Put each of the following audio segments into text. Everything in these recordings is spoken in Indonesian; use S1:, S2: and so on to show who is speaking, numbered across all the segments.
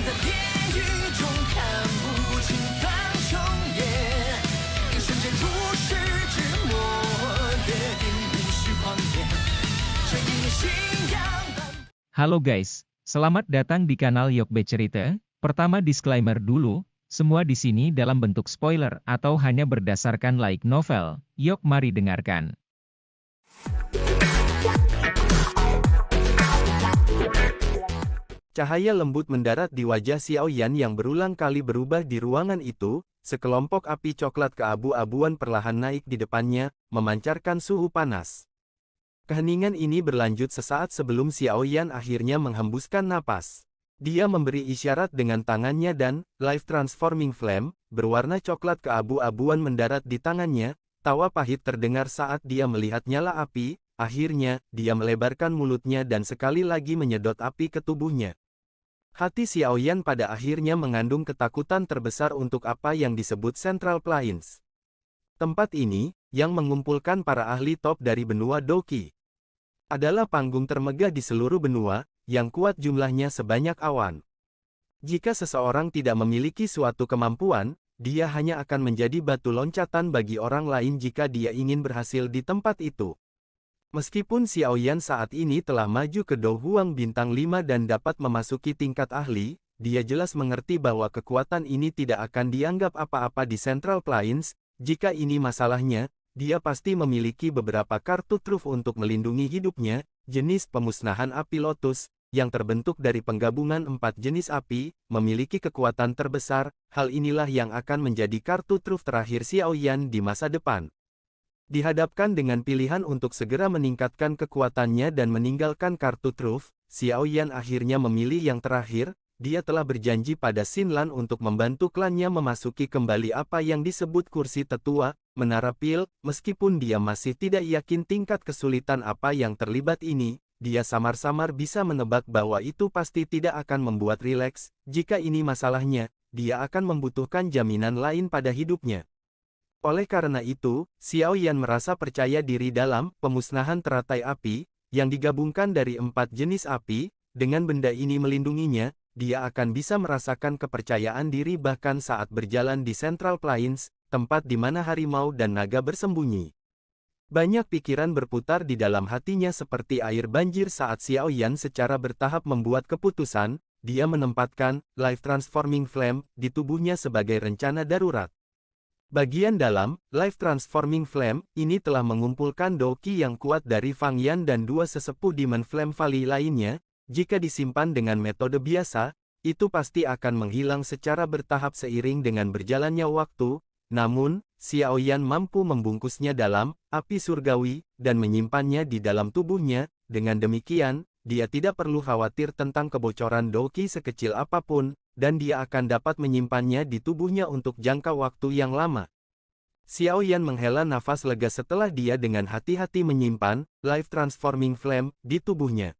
S1: 在地狱中看不清苍穹野，一瞬间如释之末，约定无需狂野，这一念信仰。
S2: Halo guys, selamat datang di kanal Yokbe Cerita. Pertama disclaimer dulu, semua di sini dalam bentuk spoiler atau hanya berdasarkan light novel. Yok mari dengarkan.
S3: Cahaya lembut mendarat di wajah Xiao Yan yang berulang kali berubah di ruangan itu, sekelompok api coklat keabu-abuan perlahan naik di depannya, memancarkan suhu panas. Keheningan ini berlanjut sesaat sebelum Xiao Yan akhirnya menghembuskan napas. Dia memberi isyarat dengan tangannya dan, Life Transforming Flame, berwarna coklat keabu-abuan mendarat di tangannya. Tawa pahit terdengar saat dia melihat nyala api. Akhirnya, dia melebarkan mulutnya dan sekali lagi menyedot api ke tubuhnya. Hati Xiao Yan pada akhirnya mengandung ketakutan terbesar untuk apa yang disebut Central Plains. Tempat ini, yang mengumpulkan para ahli top dari benua Doki, adalah panggung termegah di seluruh benua, yang kuat jumlahnya sebanyak awan. Jika seseorang tidak memiliki suatu kemampuan, dia hanya akan menjadi batu loncatan bagi orang lain jika dia ingin berhasil di tempat itu. Meskipun Xiao Yan saat ini telah maju ke Do Huang Bintang 5 dan dapat memasuki tingkat ahli, dia jelas mengerti bahwa kekuatan ini tidak akan dianggap apa-apa di Central Plains. Jika ini masalahnya, dia pasti memiliki beberapa kartu truf untuk melindungi hidupnya, jenis pemusnahan api lotus, yang terbentuk dari penggabungan 4 jenis api, memiliki kekuatan terbesar. Hal inilah yang akan menjadi kartu truf terakhir Xiao Yan di masa depan. Dihadapkan dengan pilihan untuk segera meningkatkan kekuatannya dan meninggalkan kartu truf, Xiao Yan akhirnya memilih yang terakhir. Dia telah berjanji pada Xin Lan untuk membantu klannya memasuki kembali apa yang disebut kursi tetua, menara pil. Meskipun dia masih tidak yakin tingkat kesulitan apa yang terlibat ini, dia samar-samar bisa menebak bahwa itu pasti tidak akan membuat rileks. Jika ini masalahnya, dia akan membutuhkan jaminan lain pada hidupnya. Oleh karena itu, Xiao Yan merasa percaya diri dalam pemusnahan teratai api, yang digabungkan dari 4 jenis api. Dengan benda ini melindunginya, dia akan bisa merasakan kepercayaan diri bahkan saat berjalan di Central Plains, tempat di mana harimau dan naga bersembunyi. Banyak pikiran berputar di dalam hatinya seperti air banjir saat Xiao Yan secara bertahap membuat keputusan. Dia menempatkan Life Transforming Flame di tubuhnya sebagai rencana darurat. Bagian dalam, Life Transforming Flame, ini telah mengumpulkan Doki yang kuat dari Fang Yan dan 2 sesepuh Demon Flame Valley lainnya. Jika disimpan dengan metode biasa, itu pasti akan menghilang secara bertahap seiring dengan berjalannya waktu. Namun, Xiao Yan mampu membungkusnya dalam api surgawi, dan menyimpannya di dalam tubuhnya. Dengan demikian, dia tidak perlu khawatir tentang kebocoran Doki sekecil apapun, dan dia akan dapat menyimpannya di tubuhnya untuk jangka waktu yang lama. Xiao Yan menghela nafas lega setelah dia dengan hati-hati menyimpan Life Transforming Flame di tubuhnya.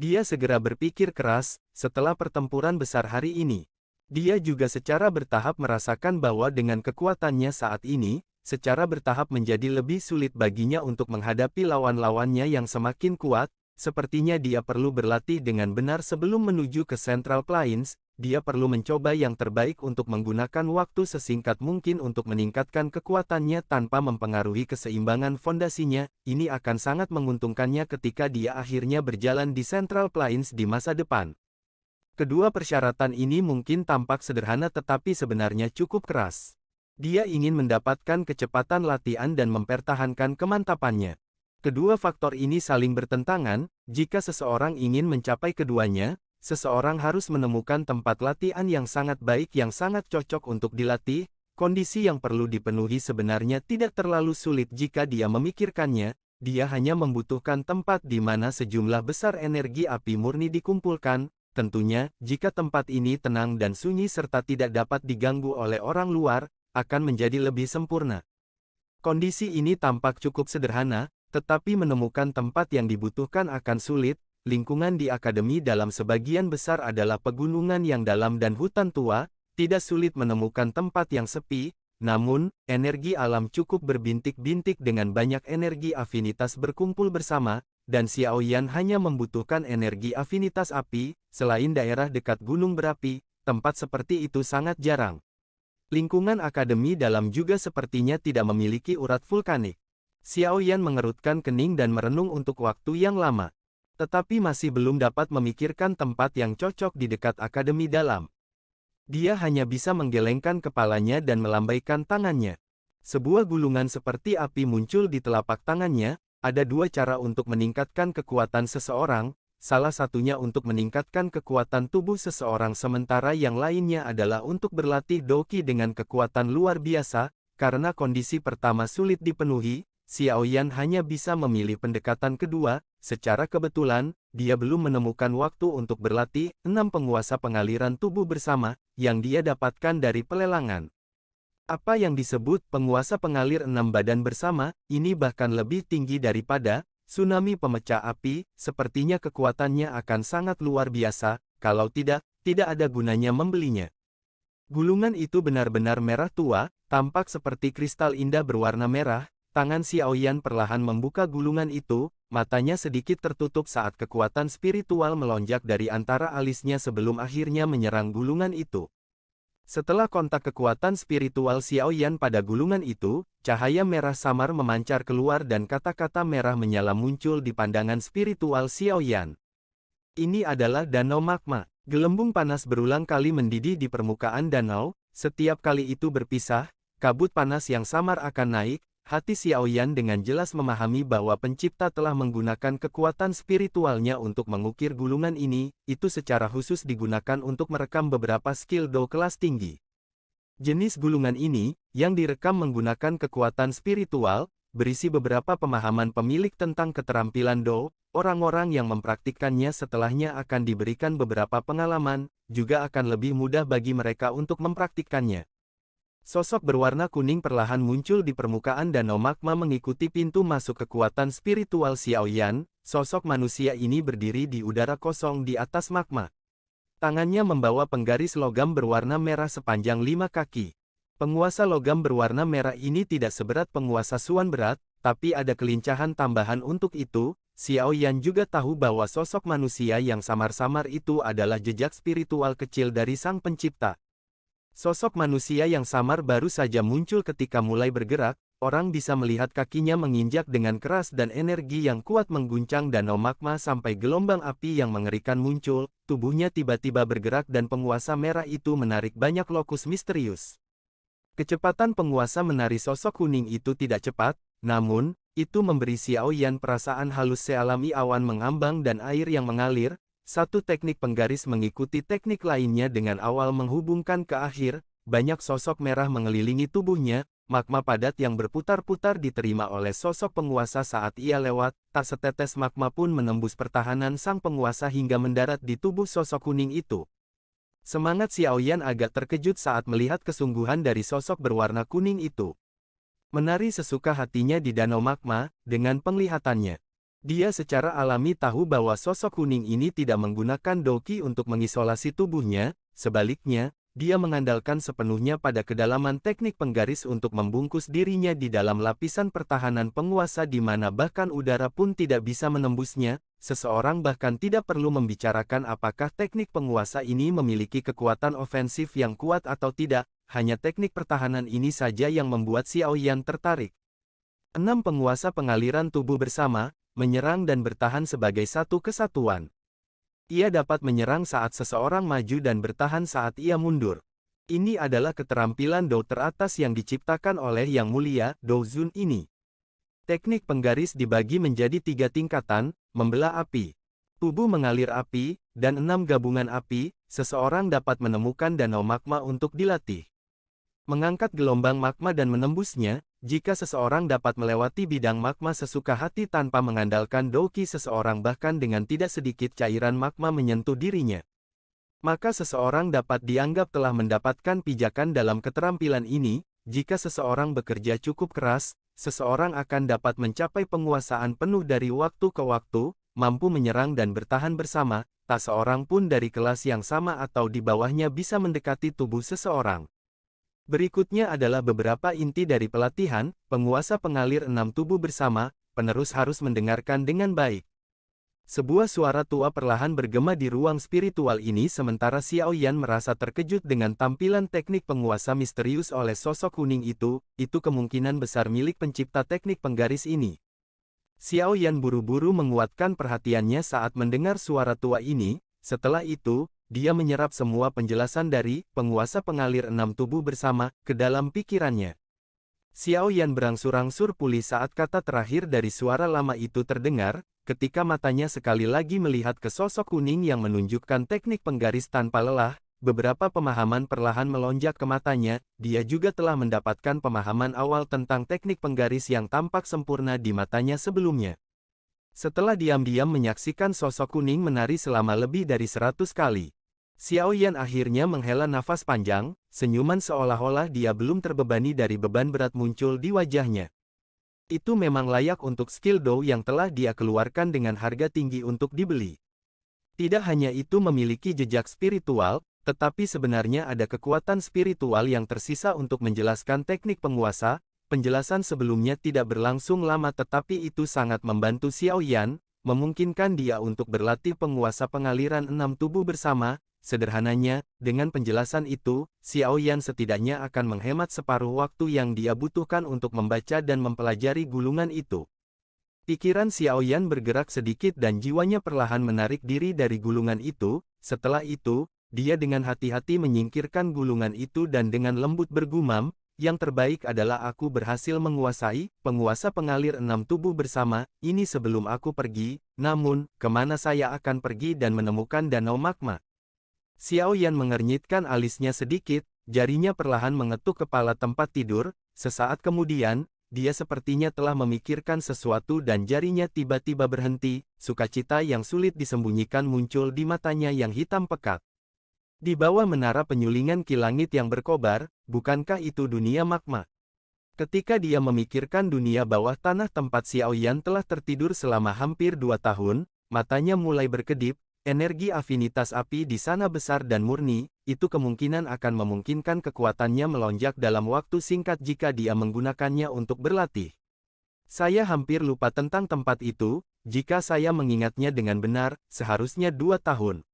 S3: Dia segera berpikir keras. Setelah pertempuran besar hari ini, dia juga secara bertahap merasakan bahwa dengan kekuatannya saat ini, secara bertahap menjadi lebih sulit baginya untuk menghadapi lawan-lawannya yang semakin kuat. Sepertinya dia perlu berlatih dengan benar sebelum menuju ke Central Plains. Dia perlu mencoba yang terbaik untuk menggunakan waktu sesingkat mungkin untuk meningkatkan kekuatannya tanpa mempengaruhi keseimbangan fondasinya. Ini akan sangat menguntungkannya ketika dia akhirnya berjalan di Central Plains di masa depan. Kedua persyaratan ini mungkin tampak sederhana tetapi sebenarnya cukup keras. Dia ingin mendapatkan kecepatan latihan dan mempertahankan kemantapannya. Kedua faktor ini saling bertentangan. Jika seseorang ingin mencapai keduanya, seseorang harus menemukan tempat latihan yang sangat baik yang sangat cocok untuk dilatih. Kondisi yang perlu dipenuhi sebenarnya tidak terlalu sulit jika dia memikirkannya. Dia hanya membutuhkan tempat di mana sejumlah besar energi api murni dikumpulkan. Tentunya, jika tempat ini tenang dan sunyi serta tidak dapat diganggu oleh orang luar, akan menjadi lebih sempurna. Kondisi ini tampak cukup sederhana, tetapi menemukan tempat yang dibutuhkan akan sulit. Lingkungan di akademi dalam sebagian besar adalah pegunungan yang dalam dan hutan tua. Tidak sulit menemukan tempat yang sepi, namun, energi alam cukup berbintik-bintik dengan banyak energi afinitas berkumpul bersama. dan Xiao Yan hanya membutuhkan energi afinitas api. Selain daerah dekat gunung berapi, tempat seperti itu sangat jarang. Lingkungan akademi dalam juga sepertinya tidak memiliki urat vulkanik. Xiao Yan mengerutkan kening dan merenung untuk waktu yang lama. Tetapi masih belum dapat memikirkan tempat yang cocok di dekat akademi dalam. Dia hanya bisa menggelengkan kepalanya dan melambaikan tangannya. Sebuah gulungan seperti api muncul di telapak tangannya. Ada dua cara untuk meningkatkan kekuatan seseorang, salah satunya untuk meningkatkan kekuatan tubuh seseorang sementara yang lainnya adalah untuk berlatih doqi dengan kekuatan luar biasa. Karena kondisi pertama sulit dipenuhi, Xiao Yan hanya bisa memilih pendekatan kedua. Secara kebetulan, dia belum menemukan waktu untuk berlatih 6 penguasa pengaliran tubuh bersama, yang dia dapatkan dari pelelangan. Apa yang disebut penguasa pengalir 6 badan bersama, ini bahkan lebih tinggi daripada tsunami pemecah api, sepertinya kekuatannya akan sangat luar biasa, kalau tidak ada gunanya membelinya. Gulungan itu benar-benar merah tua, tampak seperti kristal indah berwarna merah. Tangan Xiao Yan perlahan membuka gulungan itu, matanya sedikit tertutup saat kekuatan spiritual melonjak dari antara alisnya sebelum akhirnya menyerang gulungan itu. Setelah kontak kekuatan spiritual Xiao Yan pada gulungan itu, cahaya merah samar memancar keluar dan kata-kata merah menyala muncul di pandangan spiritual Xiao Yan. Ini adalah danau magma. Gelembung panas berulang kali mendidih di permukaan danau, setiap kali itu berpisah, kabut panas yang samar akan naik. Hati Xiao Yan dengan jelas memahami bahwa pencipta telah menggunakan kekuatan spiritualnya untuk mengukir gulungan ini, itu secara khusus digunakan untuk merekam beberapa skill Do kelas tinggi. Jenis gulungan ini, yang direkam menggunakan kekuatan spiritual, berisi beberapa pemahaman pemilik tentang keterampilan Do. Orang-orang yang mempraktikkannya setelahnya akan diberikan beberapa pengalaman, juga akan lebih mudah bagi mereka untuk mempraktikkannya. Sosok berwarna kuning perlahan muncul di permukaan danau magma mengikuti pintu masuk kekuatan spiritual Xiao Yan. Sosok manusia ini berdiri di udara kosong di atas magma. Tangannya membawa penggaris logam berwarna merah sepanjang 5 kaki. Penguasa logam berwarna merah ini tidak seberat penguasa suan berat, tapi ada kelincahan tambahan untuk itu. Xiao Yan juga tahu bahwa sosok manusia yang samar-samar itu adalah jejak spiritual kecil dari sang pencipta. Sosok manusia yang samar baru saja muncul ketika mulai bergerak, orang bisa melihat kakinya menginjak dengan keras dan energi yang kuat mengguncang danau magma sampai gelombang api yang mengerikan muncul, tubuhnya tiba-tiba bergerak dan penguasa merah itu menarik banyak lokus misterius. Kecepatan penguasa menari sosok kuning itu tidak cepat, namun, itu memberi Xiao Yan perasaan halus sealami awan mengambang dan air yang mengalir. Satu teknik penggaris mengikuti teknik lainnya dengan awal menghubungkan ke akhir, banyak sosok merah mengelilingi tubuhnya, magma padat yang berputar-putar diterima oleh sosok penguasa saat ia lewat, tak setetes magma pun menembus pertahanan sang penguasa hingga mendarat di tubuh sosok kuning itu. Semangat Xiao Yan agak terkejut saat melihat kesungguhan dari sosok berwarna kuning itu. Menari sesuka hatinya di danau magma, dengan penglihatannya. Dia secara alami tahu bahwa sosok kuning ini tidak menggunakan doqi untuk mengisolasi tubuhnya, sebaliknya, dia mengandalkan sepenuhnya pada kedalaman teknik penggaris untuk membungkus dirinya di dalam lapisan pertahanan penguasa di mana bahkan udara pun tidak bisa menembusnya. Seseorang bahkan tidak perlu membicarakan apakah teknik penguasa ini memiliki kekuatan ofensif yang kuat atau tidak, hanya teknik pertahanan ini saja yang membuat Xiao Yan tertarik. 6 penguasa pengaliran tubuh bersama, menyerang dan bertahan sebagai satu kesatuan. Ia dapat menyerang saat seseorang maju dan bertahan saat ia mundur. Ini adalah keterampilan Do teratas yang diciptakan oleh Yang Mulia, Do Zun ini. Teknik penggaris dibagi menjadi 3 tingkatan, membelah api, tubuh mengalir api, dan 6 gabungan api. Seseorang dapat menemukan danau magma untuk dilatih. Mengangkat gelombang magma dan menembusnya. Jika seseorang dapat melewati bidang magma sesuka hati tanpa mengandalkan doqi seseorang bahkan dengan tidak sedikit cairan magma menyentuh dirinya, maka seseorang dapat dianggap telah mendapatkan pijakan dalam keterampilan ini. Jika seseorang bekerja cukup keras, seseorang akan dapat mencapai penguasaan penuh dari waktu ke waktu, mampu menyerang dan bertahan bersama, tak seorang pun dari kelas yang sama atau di bawahnya bisa mendekati tubuh seseorang. Berikutnya adalah beberapa inti dari pelatihan. Penguasa pengalir 6 tubuh bersama, penerus harus mendengarkan dengan baik. Sebuah suara tua perlahan bergema di ruang spiritual ini sementara Xiao Yan merasa terkejut dengan tampilan teknik penguasa misterius oleh sosok kuning itu kemungkinan besar milik pencipta teknik penggaris ini. Xiao Yan buru-buru menguatkan perhatiannya saat mendengar suara tua ini, setelah itu, dia menyerap semua penjelasan dari penguasa pengalir enam tubuh bersama ke dalam pikirannya. Xiao Yan berangsur-angsur pulih saat kata terakhir dari suara lama itu terdengar, ketika matanya sekali lagi melihat ke sosok kuning yang menunjukkan teknik penggaris tanpa lelah, beberapa pemahaman perlahan melonjak ke matanya, dia juga telah mendapatkan pemahaman awal tentang teknik penggaris yang tampak sempurna di matanya sebelumnya. Setelah diam-diam menyaksikan sosok kuning menari selama lebih dari 100 kali, Xiao Yan akhirnya menghela nafas panjang, senyuman seolah-olah dia belum terbebani dari beban berat muncul di wajahnya. Itu memang layak untuk skill Dou yang telah dia keluarkan dengan harga tinggi untuk dibeli. Tidak hanya itu memiliki jejak spiritual, tetapi sebenarnya ada kekuatan spiritual yang tersisa untuk menjelaskan teknik penguasa. Penjelasan sebelumnya tidak berlangsung lama tetapi itu sangat membantu Xiao Yan, memungkinkan dia untuk berlatih penguasa pengaliran enam tubuh bersama. Sederhananya, dengan penjelasan itu, Xiao Yan setidaknya akan menghemat separuh waktu yang dia butuhkan untuk membaca dan mempelajari gulungan itu. Pikiran Xiao Yan bergerak sedikit dan jiwanya perlahan menarik diri dari gulungan itu. Setelah itu, dia dengan hati-hati menyingkirkan gulungan itu dan dengan lembut bergumam, yang terbaik adalah aku berhasil menguasai penguasa pengalir enam tubuh bersama ini sebelum aku pergi, namun, kemana saya akan pergi dan menemukan danau magma? Xiao Yan mengernyitkan alisnya sedikit, jarinya perlahan mengetuk kepala tempat tidur, sesaat kemudian, dia sepertinya telah memikirkan sesuatu dan jarinya tiba-tiba berhenti, sukacita yang sulit disembunyikan muncul di matanya yang hitam pekat. Di bawah menara penyulingan kilangit yang berkobar, bukankah itu dunia magma? Ketika dia memikirkan dunia bawah tanah tempat Xiao Yan telah tertidur selama hampir 2 tahun, matanya mulai berkedip. Energi afinitas api di sana besar dan murni, itu kemungkinan akan memungkinkan kekuatannya melonjak dalam waktu singkat jika dia menggunakannya untuk berlatih. Saya hampir lupa tentang tempat itu, jika saya mengingatnya dengan benar, seharusnya 2 tahun.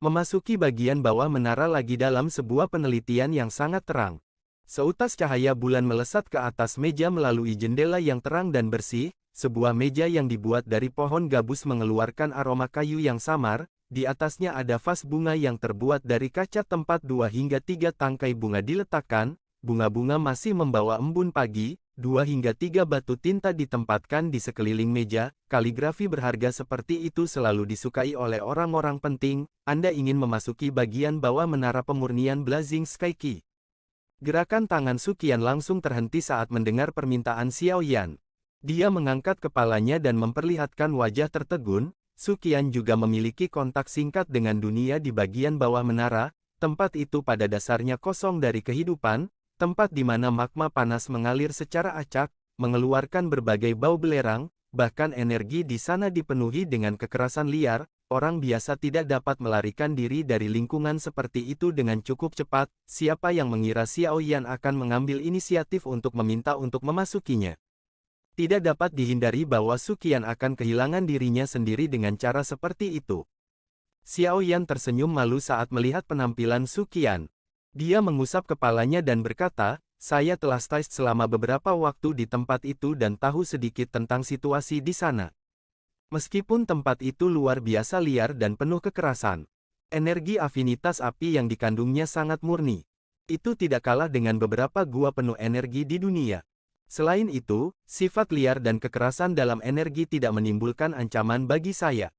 S3: Memasuki bagian bawah menara lagi dalam sebuah penelitian yang sangat terang. Seutas cahaya bulan melesat ke atas meja melalui jendela yang terang dan bersih. Sebuah meja yang dibuat dari pohon gabus mengeluarkan aroma kayu yang samar, di atasnya ada vas bunga yang terbuat dari kaca tempat 2 hingga 3 tangkai bunga diletakkan, bunga-bunga masih membawa embun pagi, 2 hingga 3 batu tinta ditempatkan di sekeliling meja, kaligrafi berharga seperti itu selalu disukai oleh orang-orang penting. Anda ingin memasuki bagian bawah menara pemurnian Blazing Sky Key. Gerakan tangan Suqian langsung terhenti saat mendengar permintaan Xiao Yan. Dia mengangkat kepalanya dan memperlihatkan wajah tertegun. Suqian juga memiliki kontak singkat dengan dunia di bagian bawah menara, tempat itu pada dasarnya kosong dari kehidupan, tempat di mana magma panas mengalir secara acak, mengeluarkan berbagai bau belerang, bahkan energi di sana dipenuhi dengan kekerasan liar. Orang biasa tidak dapat melarikan diri dari lingkungan seperti itu dengan cukup cepat. Siapa yang mengira Xiao Yan akan mengambil inisiatif untuk meminta untuk memasukinya? Tidak dapat dihindari bahwa Suqian akan kehilangan dirinya sendiri dengan cara seperti itu. Xiao Yan tersenyum malu saat melihat penampilan Suqian. Dia mengusap kepalanya dan berkata, saya telah stay selama beberapa waktu di tempat itu dan tahu sedikit tentang situasi di sana. Meskipun tempat itu luar biasa liar dan penuh kekerasan, energi afinitas api yang dikandungnya sangat murni. Itu tidak kalah dengan beberapa gua penuh energi di dunia. Selain itu, sifat liar dan kekerasan dalam energi tidak menimbulkan ancaman bagi saya.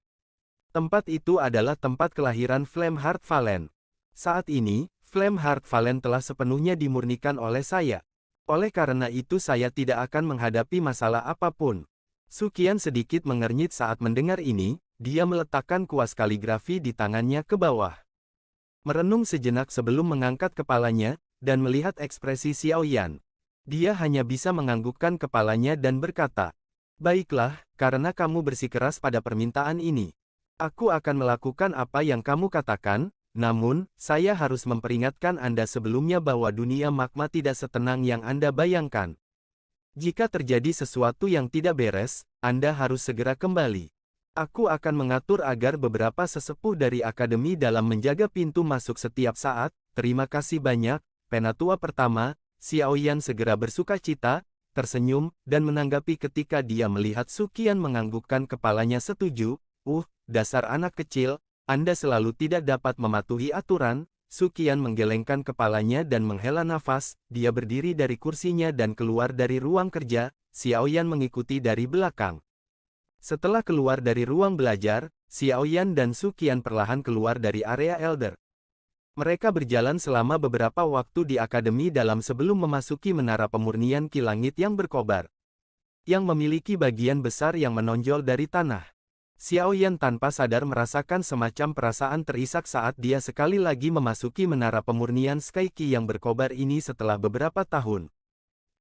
S3: Tempat itu adalah tempat kelahiran Flameheart Valen. Saat ini, Flameheart Valen telah sepenuhnya dimurnikan oleh saya. Oleh karena itu saya tidak akan menghadapi masalah apapun. Suqian sedikit mengernyit saat mendengar ini, dia meletakkan kuas kaligrafi di tangannya ke bawah. Merenung sejenak sebelum mengangkat kepalanya, dan melihat ekspresi Xiao Yan. Dia hanya bisa menganggukkan kepalanya dan berkata, baiklah, karena kamu bersikeras pada permintaan ini. Aku akan melakukan apa yang kamu katakan, namun, saya harus memperingatkan Anda sebelumnya bahwa dunia magma tidak setenang yang Anda bayangkan. Jika terjadi sesuatu yang tidak beres, Anda harus segera kembali. Aku akan mengatur agar beberapa sesepuh dari Akademi Dalam menjaga pintu masuk setiap saat. Terima kasih banyak, Penatua pertama. Xiao Yan segera bersukacita, tersenyum, dan menanggapi ketika dia melihat Su Qian menganggukkan kepalanya setuju. Dasar anak kecil, Anda selalu tidak dapat mematuhi aturan. Su Qian menggelengkan kepalanya dan menghela nafas. Dia berdiri dari kursinya dan keluar dari ruang kerja. Xiao Yan mengikuti dari belakang. Setelah keluar dari ruang belajar, Xiao Yan dan Su Qian perlahan keluar dari area Elder. Mereka berjalan selama beberapa waktu di Akademi Dalam sebelum memasuki menara pemurnian Ki Langit yang berkobar, yang memiliki bagian besar yang menonjol dari tanah. Xiao Yan tanpa sadar merasakan semacam perasaan terisak saat dia sekali lagi memasuki menara pemurnian Sky Ki yang berkobar ini setelah beberapa tahun.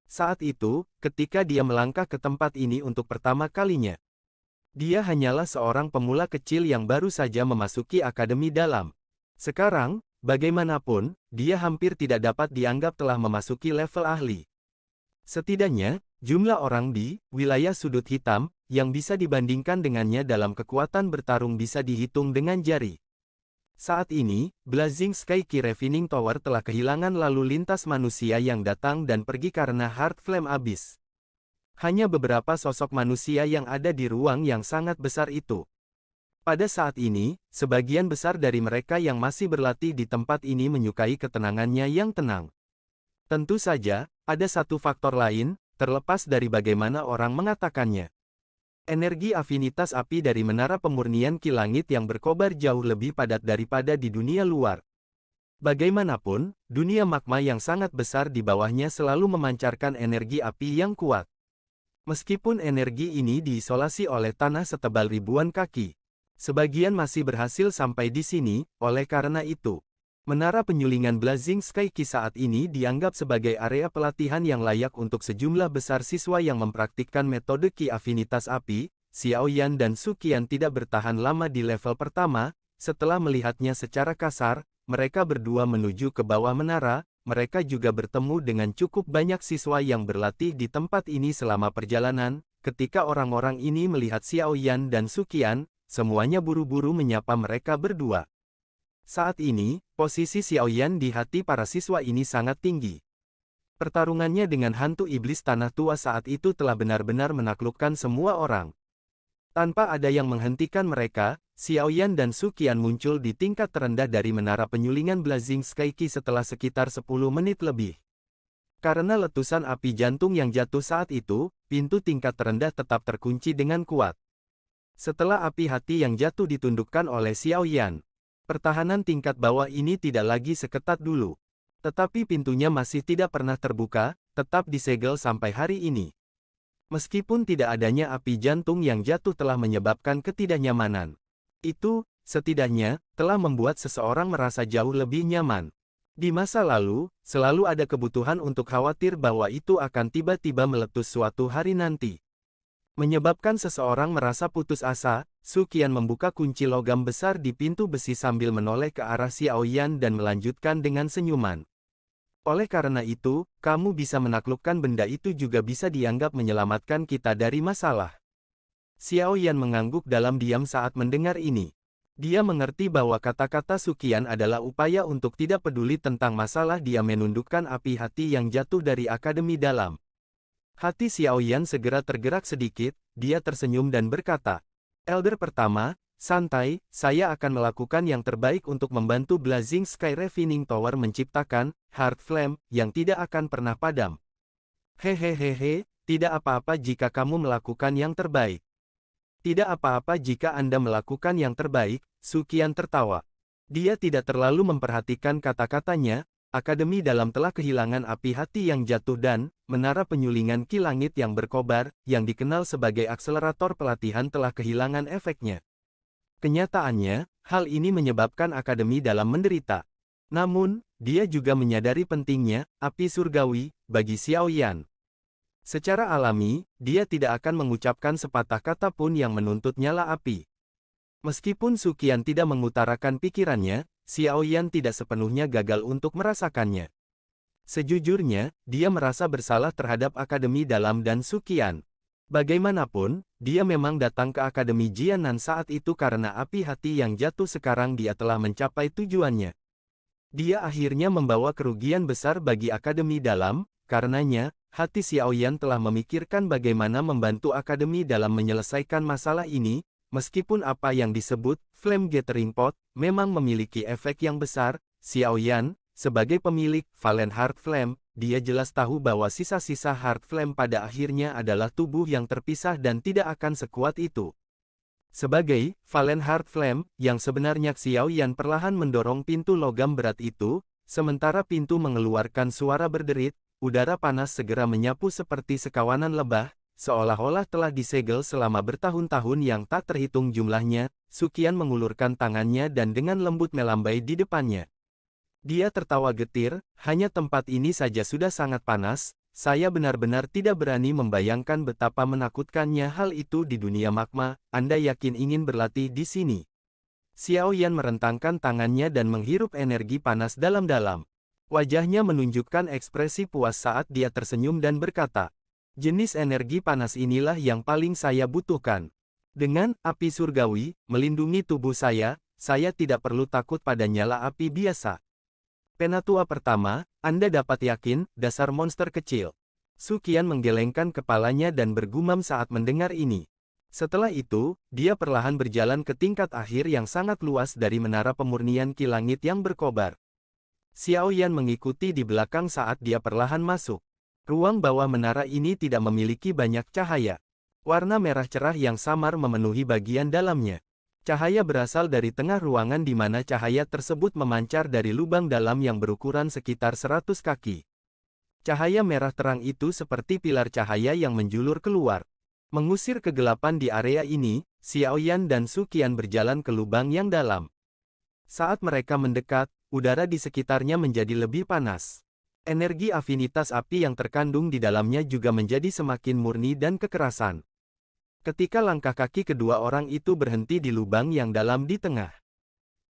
S3: Saat itu, ketika dia melangkah ke tempat ini untuk pertama kalinya, dia hanyalah seorang pemula kecil yang baru saja memasuki Akademi Dalam. Sekarang, bagaimanapun, dia hampir tidak dapat dianggap telah memasuki level ahli. Setidaknya, jumlah orang di wilayah sudut hitam yang bisa dibandingkan dengannya dalam kekuatan bertarung bisa dihitung dengan jari. Saat ini, Blazing Sky Ki Refining Tower telah kehilangan lalu lintas manusia yang datang dan pergi karena Heart Flame Abyss. Hanya beberapa sosok manusia yang ada di ruang yang sangat besar itu. Pada saat ini, sebagian besar dari mereka yang masih berlatih di tempat ini menyukai ketenangannya yang tenang. Tentu saja, ada satu faktor lain, terlepas dari bagaimana orang mengatakannya. Energi afinitas api dari menara pemurnian Ki Langit yang berkobar jauh lebih padat daripada di dunia luar. Bagaimanapun, dunia magma yang sangat besar di bawahnya selalu memancarkan energi api yang kuat. Meskipun energi ini diisolasi oleh tanah setebal ribuan kaki, sebagian masih berhasil sampai di sini. Oleh karena itu, menara penyulingan Blazing Sky Ki saat ini dianggap sebagai area pelatihan yang layak untuk sejumlah besar siswa yang mempraktikkan metode Ki Afinitas Api. Xiao Yan dan Su Qian tidak bertahan lama di level pertama. Setelah melihatnya secara kasar, mereka berdua menuju ke bawah menara. Mereka juga bertemu dengan cukup banyak siswa yang berlatih di tempat ini selama perjalanan. Ketika orang-orang ini melihat Xiao Yan dan Su Qian, semuanya buru-buru menyapa mereka berdua. Saat ini, posisi Xiao Yan di hati para siswa ini sangat tinggi. Pertarungannya dengan hantu iblis tanah tua saat itu telah benar-benar menaklukkan semua orang. Tanpa ada yang menghentikan mereka, Xiao Yan dan Su Qian muncul di tingkat terendah dari menara penyulingan Blazing Sky Ki setelah sekitar 10 menit lebih. Karena letusan api jantung yang jatuh saat itu, pintu tingkat terendah tetap terkunci dengan kuat. Setelah api hati yang jatuh ditundukkan oleh Xiao Yan, pertahanan tingkat bawah ini tidak lagi seketat dulu. Tetapi pintunya masih tidak pernah terbuka, tetap disegel sampai hari ini. Meskipun tidak adanya api jantung yang jatuh telah menyebabkan ketidaknyamanan, itu, setidaknya, telah membuat seseorang merasa jauh lebih nyaman. Di masa lalu, selalu ada kebutuhan untuk khawatir bahwa itu akan tiba-tiba meletus suatu hari nanti. Menyebabkan seseorang merasa putus asa, Su Qian membuka kunci logam besar di pintu besi sambil menoleh ke arah Xiao Yan dan melanjutkan dengan senyuman. Oleh karena itu, kamu bisa menaklukkan benda itu juga bisa dianggap menyelamatkan kita dari masalah. Xiao Yan mengangguk dalam diam saat mendengar ini. Dia mengerti bahwa kata-kata Su Qian adalah upaya untuk tidak peduli tentang masalah. Dia menundukkan api hati yang jatuh dari Akademi Dalam. Hati Xiao Yan segera tergerak sedikit, dia tersenyum dan berkata, Elder pertama, santai, saya akan melakukan yang terbaik untuk membantu Blazing Sky Refining Tower menciptakan Heart Flame yang tidak akan pernah padam. Hehehehe, tidak apa-apa jika kamu melakukan yang terbaik. Tidak apa-apa jika Anda melakukan yang terbaik, Su Qian tertawa. Dia tidak terlalu memperhatikan kata-katanya. Akademi Dalam telah kehilangan api hati yang jatuh dan menara penyulingan Ki Langit yang berkobar, yang dikenal sebagai akselerator pelatihan telah kehilangan efeknya. Kenyataannya, hal ini menyebabkan Akademi Dalam menderita. Namun, dia juga menyadari pentingnya api surgawi bagi Xiao Yan. Secara alami, dia tidak akan mengucapkan sepatah kata pun yang menuntut nyala api. Meskipun Su Qian tidak mengutarakan pikirannya, Xiao Yan tidak sepenuhnya gagal untuk merasakannya. Sejujurnya, dia merasa bersalah terhadap Akademi Dalam dan Su Qian. Bagaimanapun, dia memang datang ke Akademi Jianan saat itu karena api hati yang jatuh sekarang dia telah mencapai tujuannya. Dia akhirnya membawa kerugian besar bagi Akademi Dalam, karenanya, hati Xiaoyan telah memikirkan bagaimana membantu Akademi dalam menyelesaikan masalah ini, meskipun apa yang disebut Flame Gathering Pot memang memiliki efek yang besar. Xiaoyan, sebagai pemilik Valen Heart Flame, dia jelas tahu bahwa sisa-sisa Heart Flame pada akhirnya adalah tubuh yang terpisah dan tidak akan sekuat itu. Sebagai Valen Heart Flame, yang sebenarnya Xiaoyan perlahan mendorong pintu logam berat itu, sementara pintu mengeluarkan suara berderit, udara panas segera menyapu seperti sekawanan lebah, seolah-olah telah disegel selama bertahun-tahun yang tak terhitung jumlahnya. Suqian mengulurkan tangannya dan dengan lembut melambai di depannya. Dia tertawa getir, hanya tempat ini saja sudah sangat panas, saya benar-benar tidak berani membayangkan betapa menakutkannya hal itu di dunia magma. Anda yakin ingin berlatih di sini? Xiaoyan merentangkan tangannya dan menghirup energi panas dalam-dalam. Wajahnya menunjukkan ekspresi puas saat dia tersenyum dan berkata, jenis energi panas inilah yang paling saya butuhkan. Dengan api surgawi melindungi tubuh saya tidak perlu takut pada nyala api biasa. Penatua pertama, Anda dapat yakin, dasar monster kecil. Suqian menggelengkan kepalanya dan bergumam saat mendengar ini. Setelah itu, dia perlahan berjalan ke tingkat akhir yang sangat luas dari menara pemurnian Ki Langit yang berkobar. Xiaoyan mengikuti di belakang saat dia perlahan masuk. Ruang bawah menara ini tidak memiliki banyak cahaya. Warna merah cerah yang samar memenuhi bagian dalamnya. Cahaya berasal dari tengah ruangan di mana cahaya tersebut memancar dari lubang dalam yang berukuran sekitar 100 kaki. Cahaya merah terang itu seperti pilar cahaya yang menjulur keluar. Mengusir kegelapan di area ini, Xiaoyan dan Suqian berjalan ke lubang yang dalam. Saat mereka mendekat, udara di sekitarnya menjadi lebih panas. Energi afinitas api yang terkandung di dalamnya juga menjadi semakin murni dan kekerasan. Ketika langkah kaki kedua orang itu berhenti di lubang yang dalam di tengah.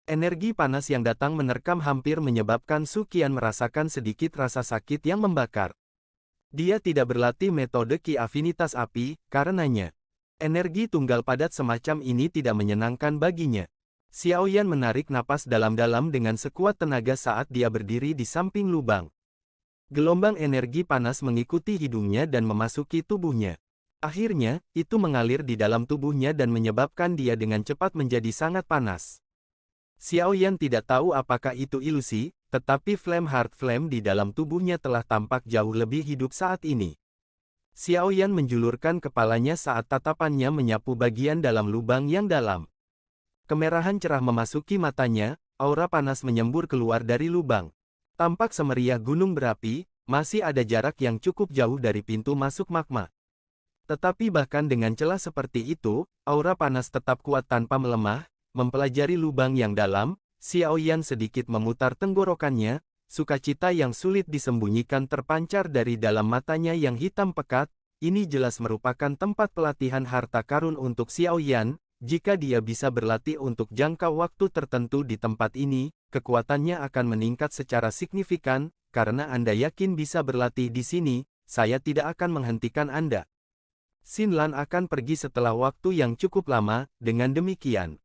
S3: Energi panas yang datang menerkam hampir menyebabkan Suqian merasakan sedikit rasa sakit yang membakar. Dia tidak berlatih metode Ki afinitas api, karenanya energi tunggal padat semacam ini tidak menyenangkan baginya. Xiaoyan menarik napas dalam-dalam dengan sekuat tenaga saat dia berdiri di samping lubang. Gelombang energi panas mengikuti hidungnya dan memasuki tubuhnya. Akhirnya, itu mengalir di dalam tubuhnya dan menyebabkan dia dengan cepat menjadi sangat panas. Xiaoyan tidak tahu apakah itu ilusi, tetapi Flame Heart Flame di dalam tubuhnya telah tampak jauh lebih hidup saat ini. Xiaoyan menjulurkan kepalanya saat tatapannya menyapu bagian dalam lubang yang dalam. Kemerahan cerah memasuki matanya, aura panas menyembur keluar dari lubang. Tampak semeriah gunung berapi, masih ada jarak yang cukup jauh dari pintu masuk magma. Tetapi bahkan dengan celah seperti itu, aura panas tetap kuat tanpa melemah. Mempelajari lubang yang dalam, Xiaoyan sedikit memutar tenggorokannya, sukacita yang sulit disembunyikan terpancar dari dalam matanya yang hitam pekat. Ini jelas merupakan tempat pelatihan harta karun untuk Xiaoyan. Jika dia bisa berlatih untuk jangka waktu tertentu di tempat ini, kekuatannya akan meningkat secara signifikan. Karena Anda yakin bisa berlatih di sini, saya tidak akan menghentikan Anda. Xinlan akan pergi setelah waktu yang cukup lama. Dengan demikian,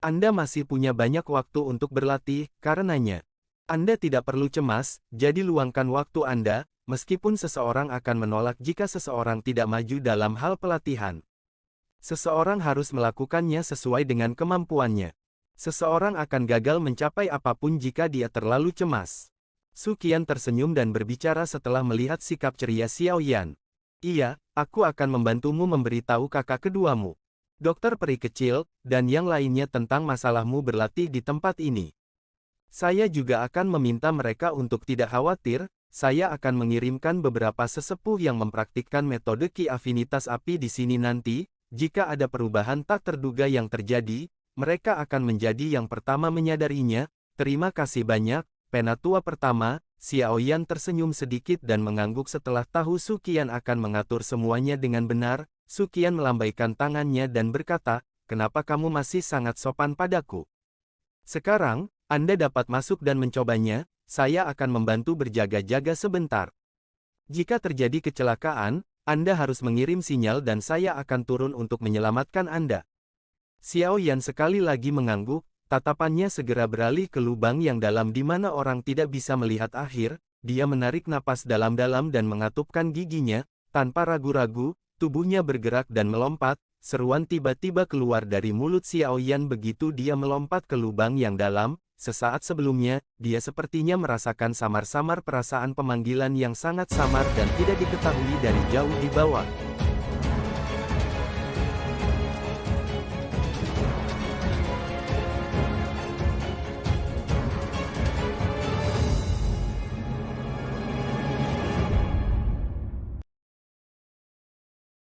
S3: Anda masih punya banyak waktu untuk berlatih, karenanya Anda tidak perlu cemas, jadi luangkan waktu Anda, meskipun seseorang akan menolak jika seseorang tidak maju dalam hal pelatihan. Seseorang harus melakukannya sesuai dengan kemampuannya. Seseorang akan gagal mencapai apapun jika dia terlalu cemas. Suqian tersenyum dan berbicara setelah melihat sikap ceria Xiaoyan. Iya, aku akan membantumu memberitahu kakak keduamu, dokter peri kecil, dan yang lainnya tentang masalahmu berlatih di tempat ini. Saya juga akan meminta mereka untuk tidak khawatir, saya akan mengirimkan beberapa sesepuh yang mempraktikkan metode Ki afinitas api di sini nanti. Jika ada perubahan tak terduga yang terjadi, mereka akan menjadi yang pertama menyadarinya. Terima kasih banyak, penatua pertama. Xiaoyan tersenyum sedikit dan mengangguk setelah tahu Suqian akan mengatur semuanya dengan benar. Suqian melambaikan tangannya dan berkata, kenapa kamu masih sangat sopan padaku? Sekarang, Anda dapat masuk dan mencobanya, saya akan membantu berjaga-jaga sebentar. Jika terjadi kecelakaan, Anda harus mengirim sinyal dan saya akan turun untuk menyelamatkan Anda. Xiao Yan sekali lagi mengangguk, tatapannya segera beralih ke lubang yang dalam di mana orang tidak bisa melihat akhir. Dia menarik napas dalam-dalam dan mengatupkan giginya, tanpa ragu-ragu, tubuhnya bergerak dan melompat. Seruan tiba-tiba keluar dari mulut Xiao Yan begitu dia melompat ke lubang yang dalam. Sesaat sebelumnya, dia sepertinya merasakan samar-samar perasaan pemanggilan yang sangat samar dan tidak diketahui dari jauh di bawah.